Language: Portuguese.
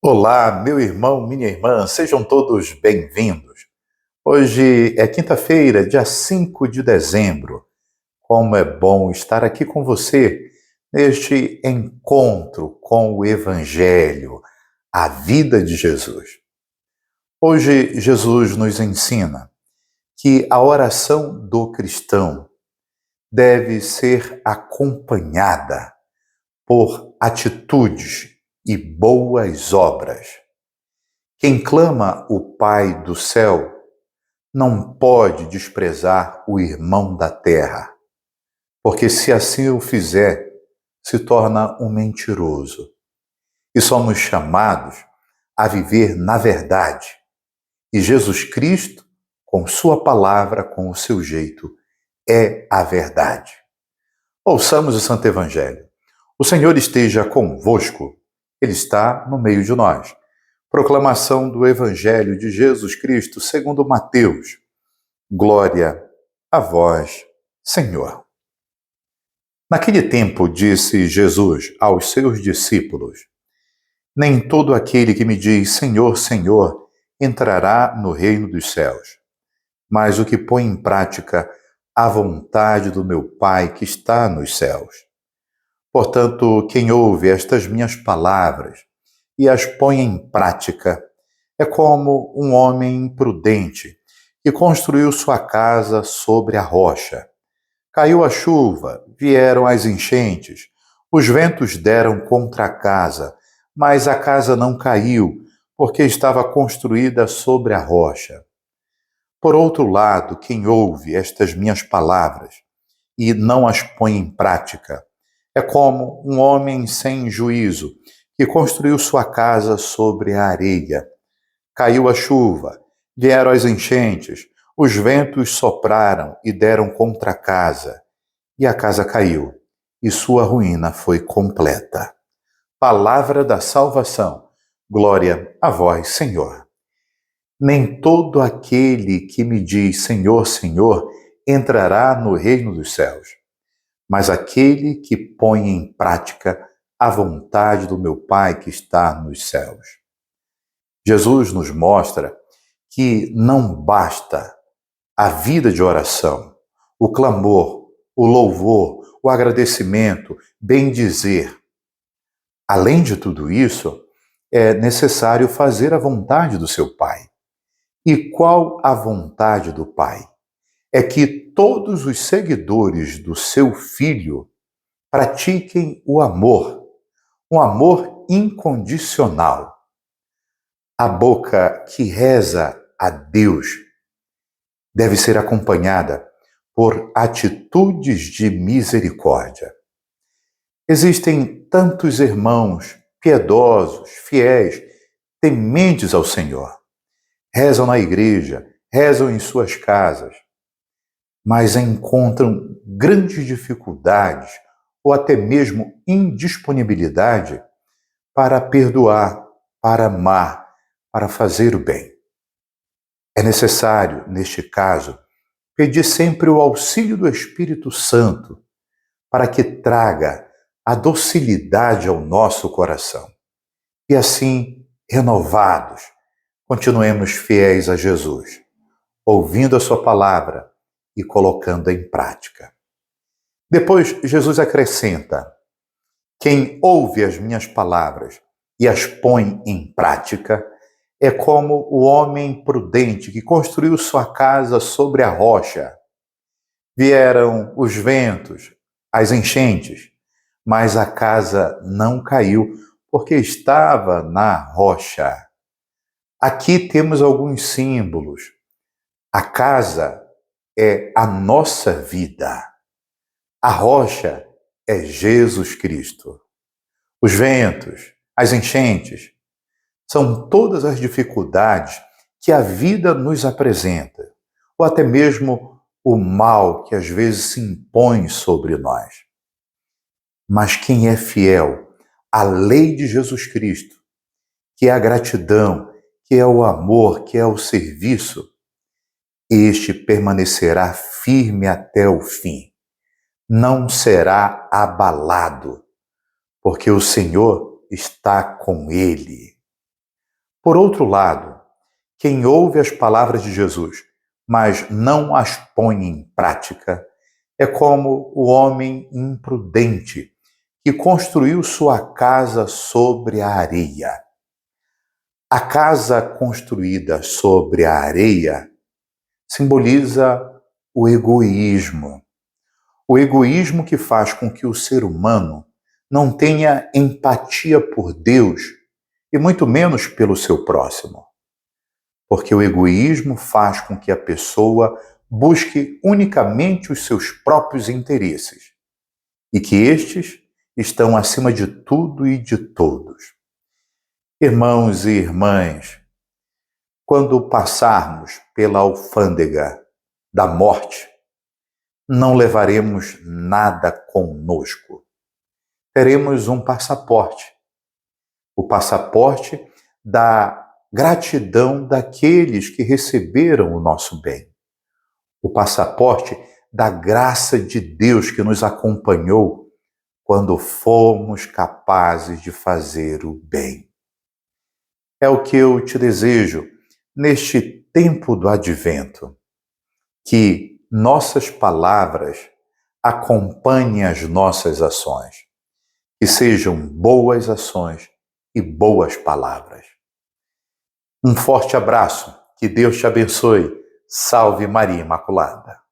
Olá, meu irmão, minha irmã, sejam todos bem-vindos. Hoje é quinta-feira, dia 5 de dezembro. Como é bom estar aqui com você neste encontro com o Evangelho, a vida de Jesus. Hoje, Jesus nos ensina que a oração do cristão deve ser acompanhada por atitudes e boas obras. Quem clama o Pai do céu não pode desprezar o irmão da terra, porque se assim o fizer, se torna um mentiroso. E somos chamados a viver na verdade. E Jesus Cristo, com sua palavra, com o seu jeito, é a verdade. Ouçamos o Santo Evangelho. O Senhor esteja convosco. Ele está no meio de nós. Proclamação do Evangelho de Jesus Cristo segundo Mateus. Glória a vós, Senhor. Naquele tempo disse Jesus aos seus discípulos: Nem todo aquele que me diz Senhor, Senhor entrará no reino dos céus, mas o que põe em prática a vontade do meu Pai que está nos céus. Portanto, quem ouve estas minhas palavras e as põe em prática é como um homem prudente que construiu sua casa sobre a rocha. Caiu a chuva, vieram as enchentes, os ventos deram contra a casa, mas a casa não caiu, porque estava construída sobre a rocha. Por outro lado, quem ouve estas minhas palavras e não as põe em prática é como um homem sem juízo que construiu sua casa sobre a areia. Caiu a chuva, vieram as enchentes, os ventos sopraram e deram contra a casa, e a casa caiu, e sua ruína foi completa. Palavra da salvação. Glória a vós, Senhor. Nem todo aquele que me diz Senhor, Senhor entrará no reino dos céus, mas aquele que põe em prática a vontade do meu Pai que está nos céus. Jesus nos mostra que não basta a vida de oração, o clamor, o louvor, o agradecimento, bendizer. Além de tudo isso, é necessário fazer a vontade do seu Pai. E qual a vontade do Pai? É que todos os seguidores do seu Filho pratiquem o amor, um amor incondicional. A boca que reza a Deus deve ser acompanhada por atitudes de misericórdia. Existem tantos irmãos piedosos, fiéis, tementes ao Senhor. Rezam na igreja, rezam em suas casas, mas encontram grandes dificuldades ou até mesmo indisponibilidade para perdoar, para amar, para fazer o bem. É necessário, neste caso, pedir sempre o auxílio do Espírito Santo para que traga a docilidade ao nosso coração. E assim, renovados, continuemos fiéis a Jesus, ouvindo a sua palavra e colocando em prática. Depois, Jesus acrescenta: quem ouve as minhas palavras e as põe em prática é como o homem prudente que construiu sua casa sobre a rocha. Vieram os ventos, as enchentes, mas a casa não caiu, porque estava na rocha. Aqui temos alguns símbolos. A casa é a nossa vida. A rocha é Jesus Cristo. Os ventos, as enchentes, são todas as dificuldades que a vida nos apresenta, ou até mesmo o mal que às vezes se impõe sobre nós. Mas quem é fiel à lei de Jesus Cristo, que é a gratidão, que é o amor, que é o serviço, este permanecerá firme até o fim. Não será abalado, porque o Senhor está com ele. Por outro lado, quem ouve as palavras de Jesus, mas não as põe em prática, é como o homem imprudente que construiu sua casa sobre a areia. A casa construída sobre a areia simboliza o egoísmo. O egoísmo que faz com que o ser humano não tenha empatia por Deus e muito menos pelo seu próximo. Porque o egoísmo faz com que a pessoa busque unicamente os seus próprios interesses e que estes estão acima de tudo e de todos. Irmãos e irmãs, quando passarmos pela alfândega da morte, não levaremos nada conosco. Teremos um passaporte. O passaporte da gratidão daqueles que receberam o nosso bem. O passaporte da graça de Deus que nos acompanhou quando fomos capazes de fazer o bem. É o que eu te desejo neste tempo do advento, que nossas palavras acompanhem as nossas ações, que sejam boas ações e boas palavras. Um forte abraço, que Deus te abençoe. Salve Maria Imaculada.